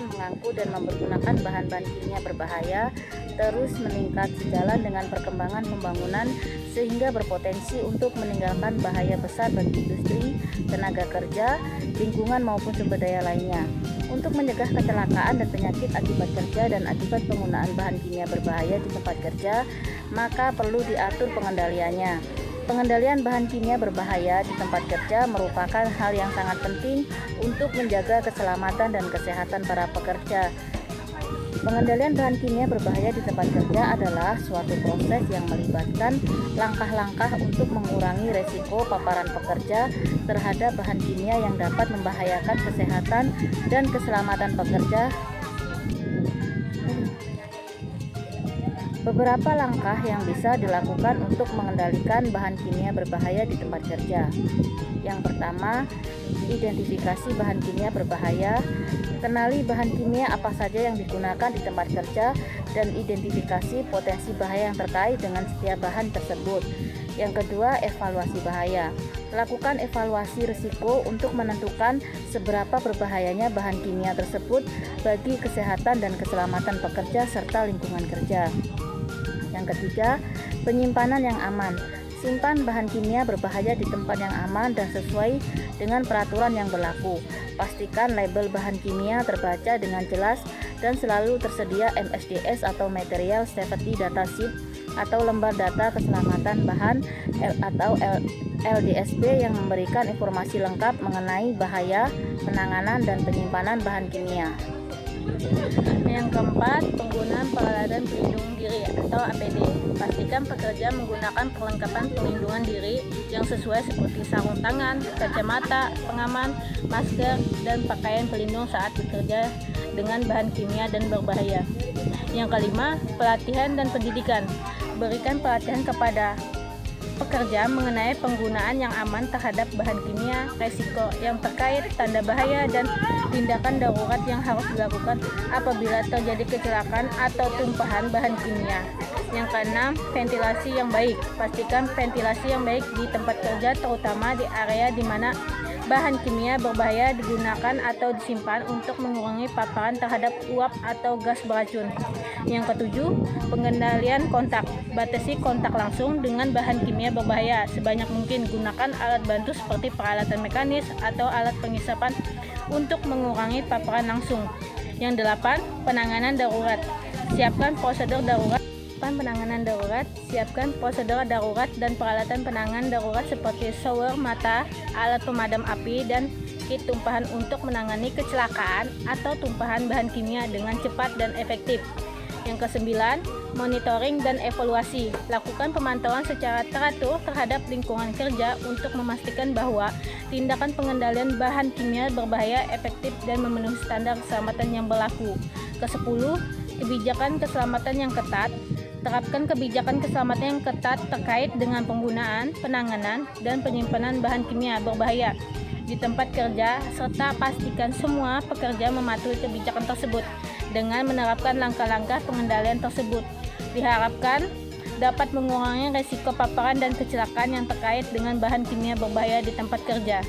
mengangkut dan mempergunakan bahan-bahan kimia berbahaya terus meningkat sejalan dengan perkembangan pembangunan sehingga berpotensi untuk meninggalkan bahaya besar bagi industri, tenaga kerja, lingkungan maupun sumber daya lainnya. Untuk mencegah kecelakaan dan penyakit akibat kerja dan akibat penggunaan bahan kimia berbahaya di tempat kerja, maka perlu diatur pengendaliannya. Pengendalian bahan kimia berbahaya di tempat kerja merupakan hal yang sangat penting untuk menjaga keselamatan dan kesehatan para pekerja. Pengendalian bahan kimia berbahaya di tempat kerja adalah suatu proses yang melibatkan langkah-langkah untuk mengurangi resiko paparan pekerja terhadap bahan kimia yang dapat membahayakan kesehatan dan keselamatan pekerja. Beberapa langkah yang bisa dilakukan untuk mengendalikan bahan kimia berbahaya di tempat kerja. Yang pertama, identifikasi bahan kimia berbahaya. Kenali bahan kimia apa saja yang digunakan di tempat kerja dan identifikasi potensi bahaya yang terkait dengan setiap bahan tersebut. Yang kedua, evaluasi bahaya. Lakukan evaluasi risiko untuk menentukan seberapa berbahayanya bahan kimia tersebut bagi kesehatan dan keselamatan pekerja serta lingkungan kerja. Yang ketiga, penyimpanan yang aman. Simpan bahan kimia berbahaya di tempat yang aman dan sesuai dengan peraturan yang berlaku. Pastikan label bahan kimia terbaca dengan jelas dan selalu tersedia MSDS atau Material Safety Data Sheet atau lembar data keselamatan bahan atau LDSB yang memberikan informasi lengkap mengenai bahaya, penanganan, dan penyimpanan bahan kimia. Yang keempat, penggunaan peralatan pelindung diri atau APD. Pastikan pekerja menggunakan perlengkapan pelindungan diri yang sesuai seperti sarung tangan, kacamata, pengaman, masker, dan pakaian pelindung saat bekerja dengan bahan kimia dan berbahaya. Yang kelima, pelatihan dan pendidikan. Berikan pelatihan kepada pekerja mengenai penggunaan yang aman terhadap bahan kimia, resiko yang terkait, tanda bahaya, dan tindakan darurat yang harus dilakukan apabila terjadi kecelakaan atau tumpahan bahan kimia. Yang keenam, ventilasi yang baik. Pastikan ventilasi yang baik di tempat kerja, terutama di area di mana bahan kimia berbahaya digunakan atau disimpan untuk mengurangi paparan terhadap uap atau gas beracun. Yang ketujuh, pengendalian kontak. Batasi kontak langsung dengan bahan kimia berbahaya. Sebanyak mungkin gunakan alat bantu seperti peralatan mekanis atau alat pengisapan untuk mengurangi paparan langsung. Yang delapan, penanganan darurat. Siapkan prosedur darurat. Siapkan prosedur darurat dan peralatan penanganan darurat seperti shower mata, alat pemadam api, dan kit tumpahan untuk menangani kecelakaan atau tumpahan bahan kimia dengan cepat dan efektif. Yang kesembilan, monitoring dan evaluasi. Lakukan pemantauan secara teratur terhadap lingkungan kerja untuk memastikan bahwa tindakan pengendalian bahan kimia berbahaya efektif dan memenuhi standar keselamatan yang berlaku. Kesepuluh, kebijakan keselamatan yang ketat. Terapkan kebijakan keselamatan yang ketat terkait dengan penggunaan, penanganan, dan penyimpanan bahan kimia berbahaya di tempat kerja, serta pastikan semua pekerja mematuhi kebijakan tersebut. Dengan menerapkan langkah-langkah pengendalian tersebut, diharapkan dapat mengurangi risiko paparan dan kecelakaan yang terkait dengan bahan kimia berbahaya di tempat kerja.